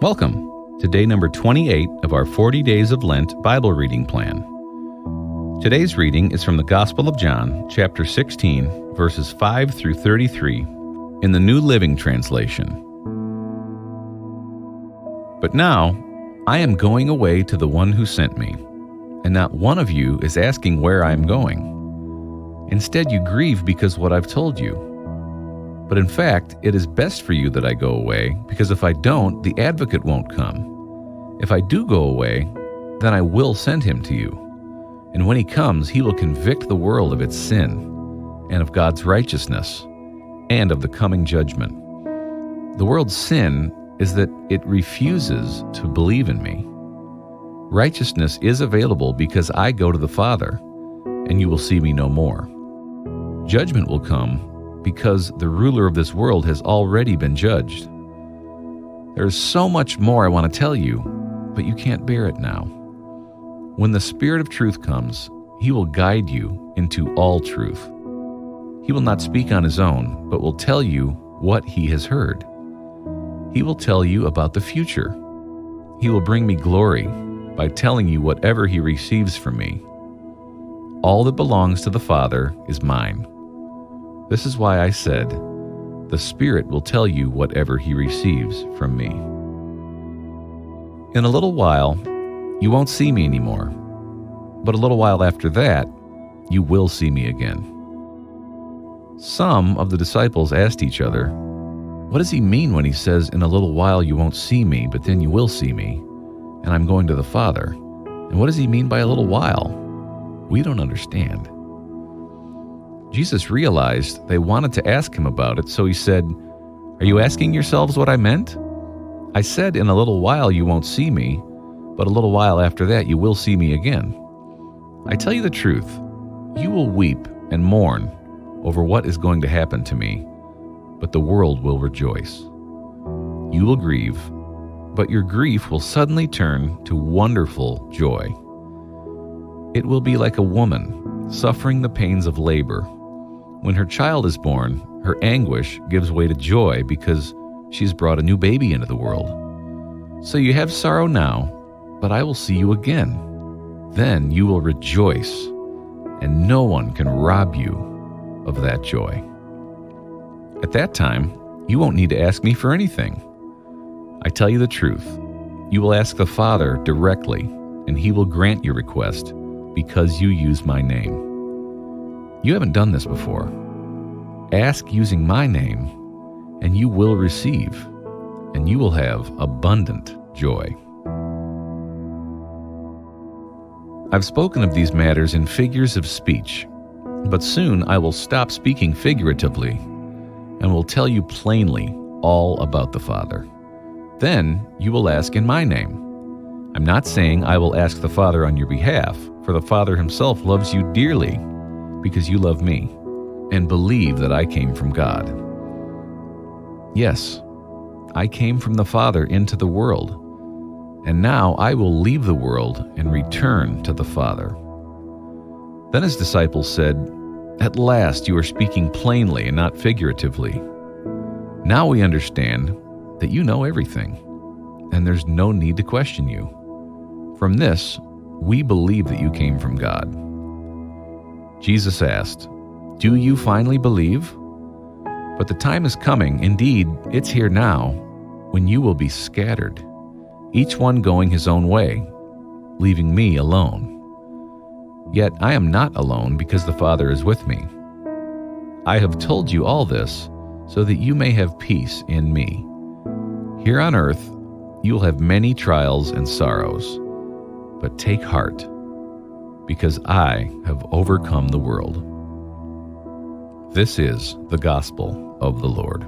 Welcome to day number 28 of our 40 Days of Lent Bible reading plan. Today's reading is from the Gospel of John, chapter 16, verses 5 through 33, in the New Living Translation. But now, I am going away to the one who sent me, and not one of you is asking where I am going. Instead, you grieve because what I've told you. But in fact, it is best for you that I go away, because if I don't, the advocate won't come. If I do go away, then I will send him to you. And when he comes, he will convict the world of its sin, and of God's righteousness, and of the coming judgment. The world's sin is that it refuses to believe in me. Righteousness is available because I go to the Father, and you will see me no more. Judgment will come because the ruler of this world has already been judged. There is so much more I want to tell you, but you can't bear it now. When the Spirit of truth comes, he will guide you into all truth. He will not speak on his own, but will tell you what he has heard. He will tell you about the future. He will bring me glory by telling you whatever he receives from me. All that belongs to the Father is mine. This is why I said, the Spirit will tell you whatever he receives from me. In a little while, you won't see me anymore, but a little while after that, you will see me again. Some of the disciples asked each other, what does he mean when he says, in a little while you won't see me, but then you will see me, and I'm going to the Father? And what does he mean by a little while? We don't understand. Jesus realized they wanted to ask him about it, so he said, are you asking yourselves what I meant? I said, in a little while you won't see me, but a little while after that you will see me again. I tell you the truth, you will weep and mourn over what is going to happen to me, but the world will rejoice. You will grieve, but your grief will suddenly turn to wonderful joy. It will be like a woman suffering the pains of labor. When her child is born, her anguish gives way to joy because she's brought a new baby into the world. So you have sorrow now, but I will see you again. Then you will rejoice, and no one can rob you of that joy. At that time, you won't need to ask me for anything. I tell you the truth. You will ask the Father directly, and he will grant your request because you use my name. You haven't done this before. Ask using my name, and you will receive, and you will have abundant joy. I've spoken of these matters in figures of speech, but soon I will stop speaking figuratively and will tell you plainly all about the Father. Then you will ask in my name. I'm not saying I will ask the Father on your behalf, for the Father himself loves you dearly because you love me and believe that I came from God. Yes, I came from the Father into the world, and now I will leave the world and return to the Father. Then his disciples said, at last you are speaking plainly and not figuratively. Now we understand that you know everything, and there's no need to question you. From this, we believe that you came from God. Jesus asked, do you finally believe? But the time is coming, indeed, it's here now, when you will be scattered, each one going his own way, leaving me alone. Yet I am not alone because the Father is with me. I have told you all this so that you may have peace in me. Here on earth, you will have many trials and sorrows, but take heart, because I have overcome the world. This is the gospel of the Lord.